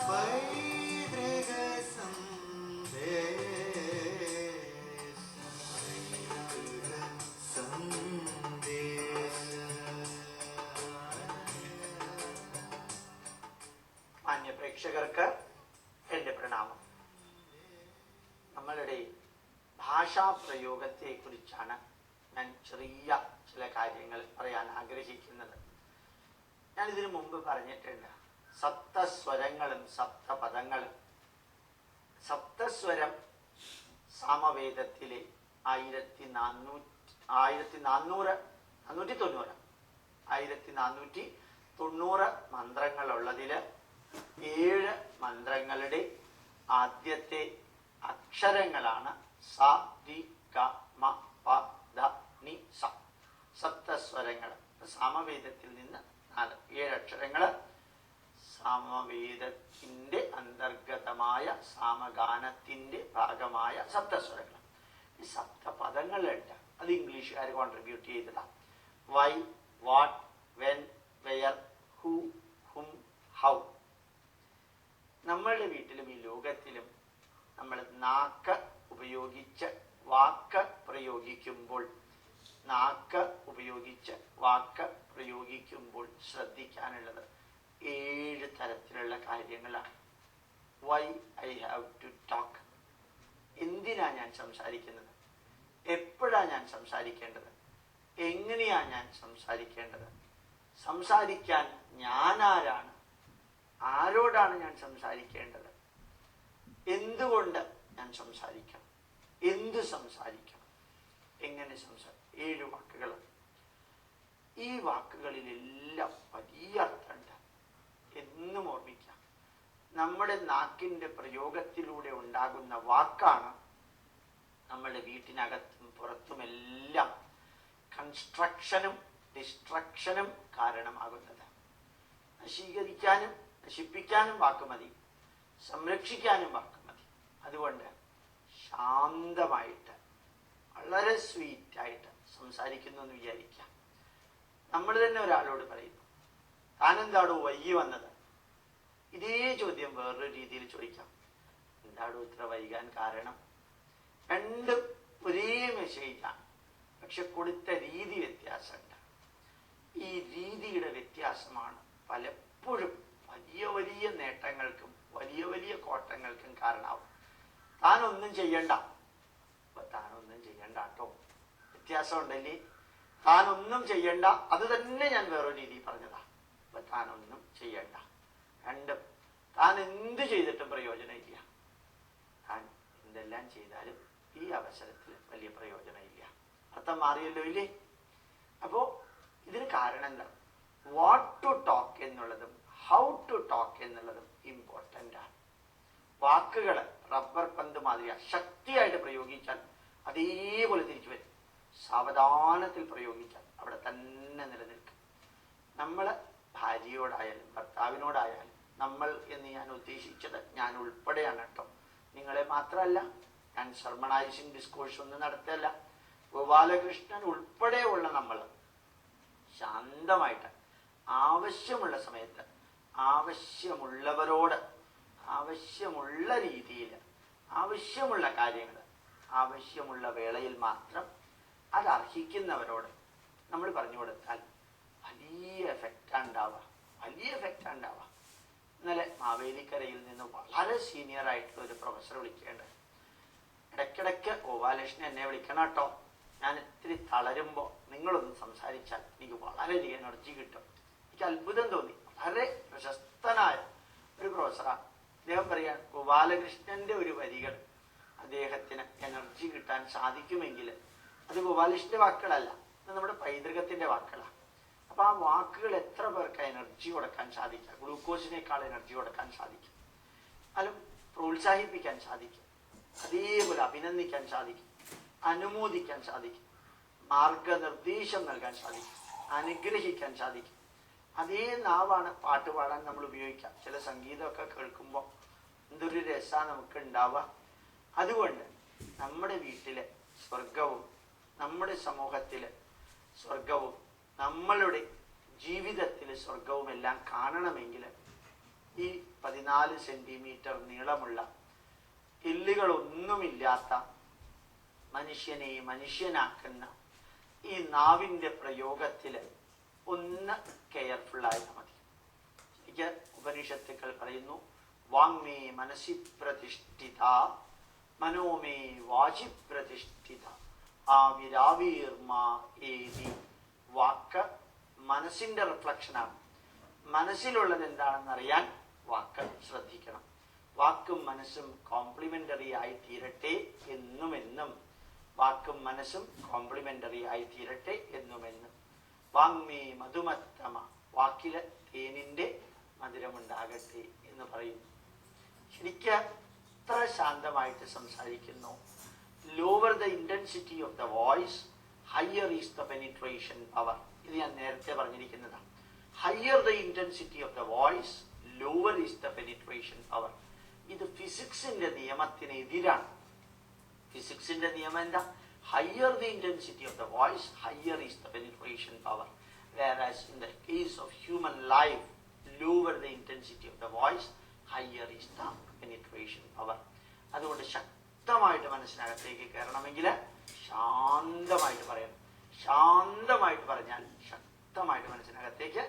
മാന്യ പ്രേക്ഷകർക്ക് എൻ്റെ പ്രണാമം. നമ്മളുടെ ഭാഷാപ്രയോഗത്തെ കുറിച്ചാണ് ഞാൻ ചെറിയ ചില കാര്യങ്ങൾ പറയാൻ ആഗ്രഹിക്കുന്നത്. ഞാൻ ഇതിനു മുമ്പ് പറഞ്ഞിട്ടുണ്ട്, സപ്തസ്വരങ്ങളും സപ്തപദങ്ങളും. സപ്തസ്വരം സാമവേദത്തിലെ 1490 മന്ത്രങ്ങളുള്ളതില് 7 മന്ത്രങ്ങളുടെ ആദ്യത്തെ അക്ഷരങ്ങളാണ് സ, രി, ഗ, മ, പ, ധ, നി, സ. സപ്തസ്വരങ്ങൾ സാമവേദത്തിൽ നിന്ന് 7 അക്ഷരങ്ങള് സാമവേദത്തിന്റെ അന്തർഗതമായ സാമഗാനത്തിന്റെ ഭാഗമായ സപ്തസ്വരങ്ങൾ. ഈ സപ്തപദങ്ങളുണ്ട്, അത് ഇംഗ്ലീഷുകാർ കോൺട്രിബ്യൂട്ട് ചെയ്തതാണ്. Why, what, when, where, who, whom, how. നമ്മളുടെ വീട്ടിലും ഈ ലോകത്തിലും നമ്മൾ നാക്ക് ഉപയോഗിച്ച് വാക്ക് പ്രയോഗിക്കുമ്പോൾ ശ്രദ്ധിക്കാനുള്ളത് 7 തരത്തിലുള്ള കാര്യങ്ങളാണ്. Why I have to talk. എന്തിനാ ഞാൻ സംസാരിക്കുന്നത്? എപ്പോഴാ ഞാൻ സംസാരിക്കേണ്ടത്? എങ്ങനെയാ ഞാൻ സംസാരിക്കേണ്ടത്? സംസാരിക്കാൻ ഞാൻ ആരാണ്? ആരോടാണ് ഞാൻ സംസാരിക്കേണ്ടത്? എന്തുകൊണ്ട് ഞാൻ സംസാരിക്കണം? എന്ത് സംസാരിക്കണം? എങ്ങനെ 7 വാക്കുകൾ. ഈ വാക്കുകളിലെല്ലാം വലിയ അർത്ഥമുണ്ട്. എന്നും ഓർമ്മിക്കാം, നമ്മുടെ നാക്കിൻ്റെ പ്രയോഗത്തിലൂടെ ഉണ്ടാകുന്ന വാക്കാണ് നമ്മുടെ വീട്ടിനകത്തും പുറത്തുമെല്ലാം കൺസ്ട്രക്ഷനും ഡിസ്ട്രക്ഷനും കാരണമാകുന്നത്. നശീകരിക്കാനും നശിപ്പിക്കാനും വാക്ക് മതി, സംരക്ഷിക്കാനും വാക്ക് മതി. അതുകൊണ്ട് ശാന്തമായിട്ട് വളരെ സ്വീറ്റായിട്ട് സംസാരിക്കുന്നു എന്ന് വിചാരിക്കാം. നമ്മൾ തന്നെ ഒരാളോട് പറയുന്നു, താനെന്താടോ വൈകി വന്നത്? ഇതേ ചോദ്യം വേറൊരു രീതിയിൽ ചോദിക്കാം, എന്താടോ ഇത്ര വൈകാൻ കാരണം? രണ്ടും ഒരേ മെസ്സേജാണ്, പക്ഷെ കൊടുത്ത രീതി വ്യത്യാസമുണ്ട്. ഈ രീതിയുടെ വ്യത്യാസമാണ് പലപ്പോഴും വലിയ വലിയ നേട്ടങ്ങൾക്കും വലിയ വലിയ കോട്ടങ്ങൾക്കും കാരണമാവും. താനൊന്നും ചെയ്യണ്ട, അപ്പൊ താനൊന്നും ചെയ്യണ്ട കേട്ടോ, വ്യത്യാസം ഉണ്ടല്ലേ? താനൊന്നും ചെയ്യണ്ട, അത് തന്നെ ഞാൻ വേറൊരു രീതി പറഞ്ഞതാ. അപ്പൊ താനൊന്നും ചെയ്യണ്ട. രണ്ടും, താൻ എന്ത് ചെയ്തിട്ടും പ്രയോജനമില്ല. താൻ എന്തെല്ലാം ചെയ്താലും ഈ അവസരത്തിൽ വലിയ പ്രയോജനമില്ല. അർത്ഥം മാറിയല്ലോ ഇല്ലേ? അപ്പോ ഇതിന് കാരണം എന്താ? വാട്ട് ടു ടോക്ക് എന്നുള്ളതും ഹൗ ടു ടോക്ക് എന്നുള്ളതും ഇമ്പോർട്ടൻ്റ് ആണ്. വാക്കുകൾ റബ്ബർ പന്ത് മാതിരിയാ, ശക്തിയായിട്ട് പ്രയോഗിച്ചാൽ അതേപോലെ തിരിച്ചു വരും. സാവധാനത്തിൽ പ്രയോഗിച്ചാൽ അവിടെ തന്നെ നിലനിൽക്കും. നമ്മൾ ഭാര്യയോടായാലും ഭർത്താവിനോടായാലും, നമ്മൾ എന്ന് ഞാൻ ഉദ്ദേശിച്ചത് ഞാൻ ഉൾപ്പെടെയാണ് കേട്ടോ, നിങ്ങളെ മാത്രമല്ല. ഞാൻ സർമണൈസിങ് ഡിസ്കോഴ്സ് ഒന്നും നടത്തല്ല. ഗോപാലകൃഷ്ണൻ ഉൾപ്പെടെയുള്ള നമ്മൾ ശാന്തമായിട്ട് ആവശ്യമുള്ള സമയത്ത് ആവശ്യമുള്ളവരോട് ആവശ്യമുള്ള രീതിയിൽ ആവശ്യമുള്ള കാര്യങ്ങൾ ആവശ്യമുള്ള വേളയിൽ മാത്രം അത് അർഹിക്കുന്നവരോട് നമ്മൾ പറഞ്ഞു കൊടുത്താൽ വലിയ എഫക്റ്റാണ് ഉണ്ടാവുക. ഇന്നലെ മാവേലിക്കരയിൽ നിന്ന് വളരെ സീനിയർ ആയിട്ടുള്ള ഒരു പ്രൊഫസർ വിളിക്കേണ്ടത്. ഇടയ്ക്കിടയ്ക്ക് ഗോപാലകൃഷ്ണൻ എന്നെ വിളിക്കണം കേട്ടോ, ഞാൻ ഇത്തിരി തളരുമ്പോൾ നിങ്ങളൊന്ന് സംസാരിച്ചാൽ എനിക്ക് വളരെയധികം എനർജി കിട്ടും. എനിക്ക് അത്ഭുതം തോന്നി. വളരെ പ്രശസ്തനായ ഒരു പ്രൊഫസറാണ്. അദ്ദേഹം പറയാൻ, ഗോപാലകൃഷ്ണന്റെ ഒരു വരികൾ അദ്ദേഹത്തിന് എനർജി കിട്ടാൻ സാധിക്കുമെങ്കിൽ അത് ഗോപാലകൃഷ്ണന്റെ വാക്കുകളല്ല, അത് നമ്മുടെ പൈതൃകത്തിന്റെ വാക്കുകളാണ്. അപ്പൊ ആ വാക്കുകൾ എത്ര പേർക്ക് എനർജി കൊടുക്കാൻ സാധിക്കുക, ഗ്ലൂക്കോസിനേക്കാൾ എനർജി കൊടുക്കാൻ സാധിക്കും, അതും പ്രോത്സാഹിപ്പിക്കാൻ സാധിക്കും, അതേപോലെ അഭിനന്ദിക്കാൻ സാധിക്കും, അനുമോദിക്കാൻ സാധിക്കും, മാർഗനിർദ്ദേശം നൽകാൻ സാധിക്കും, അനുഗ്രഹിക്കാൻ സാധിക്കും. അതേ നാവാണ് പാട്ട് പാടാൻ നമ്മൾ ഉപയോഗിക്കാം. ചില സംഗീതമൊക്കെ കേൾക്കുമ്പോൾ എന്തൊരു രസമാണ് നമുക്ക് ഉണ്ടാവുക. അതുകൊണ്ട് നമ്മുടെ വീട്ടിലെ സ്വർഗവും നമ്മുടെ സമൂഹത്തിലെ സ്വർഗവും നമ്മളുടെ ജീവിതത്തിലെ സ്വർഗവും എല്ലാം കാണണമെങ്കിൽ ഈ 14 സെന്റിമീറ്റർ നീളമുള്ള എല്ലുകളൊന്നുമില്ലാത്ത മനുഷ്യനെ മനുഷ്യനാക്കുന്ന ഈ നാവിൻ്റെ പ്രയോഗത്തിൽ ഒന്ന് കെയർഫുള്ളായാൽ മതി. എനിക്ക് ഉപനിഷത്തുക്കൾ പറയുന്നു, വാങ്മേ മനസി പ്രതിഷ്ഠിത മനോമേ വാചി പ്രതിഷ്ഠിത ആവിരാവീർമാ ഏതി. വാക്ക് മനസ്സിൻ്റെ റിഫ്ലക്ഷനാണ്. മനസ്സിലുള്ളത് എന്താണെന്ന് അറിയാൻ വാക്ക് ശ്രദ്ധിക്കണം. വാക്കും മനസ്സും കോംപ്ലിമെൻ്ററി ആയി തീരട്ടെ എന്നുമെന്നും. വാക്കും മനസ്സും കോംപ്ലിമെൻ്ററി ആയി തീരട്ടെ എന്നുമെന്നും. വാങ്മേ മധുമത്തമ, വാക്കില് തേനിൻ്റെ മധുരമുണ്ടാകട്ടെ എന്ന് പറയുന്നു. ശരിക്ക് എത്ര ശാന്തമായിട്ട് സംസാരിക്കുന്നു. Lower the intensity of the voice, higher is the penetration power. ഇത് ഞാൻ നേരത്തെ പറഞ്ഞിരിക്കുന്നതാണ്. Higher the intensity of the voice, lower is the penetration power. ഇത് ഫിസിക്സിന്റെ നിയമത്തിന് എതിരാണ്. ഫിസിക്സിന്റെ നിയമം എന്താ? Higher the intensity of the voice, higher is the penetration power. Whereas in the case of human life, lower the intensity of the voice, higher is the penetration power. അതുകൊണ്ട് ശക്തമായിട്ട് മനസ്സിനകത്തേക്ക് കയറണമെങ്കിൽ ശാന്തമായിട്ട് പറയണം. ശാന്തമായിട്ട് പറഞ്ഞാൽ ശക്തമായിട്ട് മനസ്സിനകത്തേക്ക്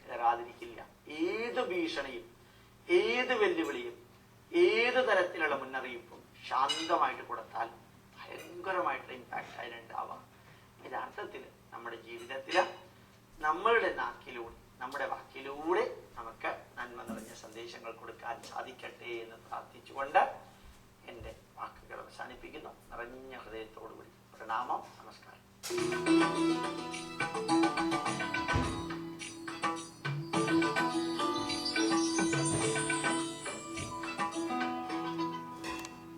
കയറാതിരിക്കില്ല. ഏത് ഭീഷണിയും, ഏത് വെല്ലുവിളിയും, ഏത് തരത്തിലുള്ള മുന്നറിയിപ്പും ശാന്തമായിട്ട് കൊടുത്താൽ ഭയങ്കരമായിട്ടുള്ള ഇമ്പാക്റ്റ് അതിനുണ്ടാവാം. യഥാർത്ഥത്തിൽ നമ്മുടെ ജീവിതത്തിൽ നമ്മളുടെ നാക്കിലൂടെ, നമ്മുടെ വാക്കിലൂടെ നമുക്ക് നന്മ നിറഞ്ഞ സന്ദേശങ്ങൾ കൊടുക്കാൻ സാധിക്കട്ടെ എന്ന് പ്രാർത്ഥിച്ചുകൊണ്ട് എൻ്റെ വാക്കുകൾ അവസാനിപ്പിക്കുന്നു. നിറഞ്ഞ ഹൃദയത്തോടുകൂടി പ്രണാമം, നമസ്കാരം.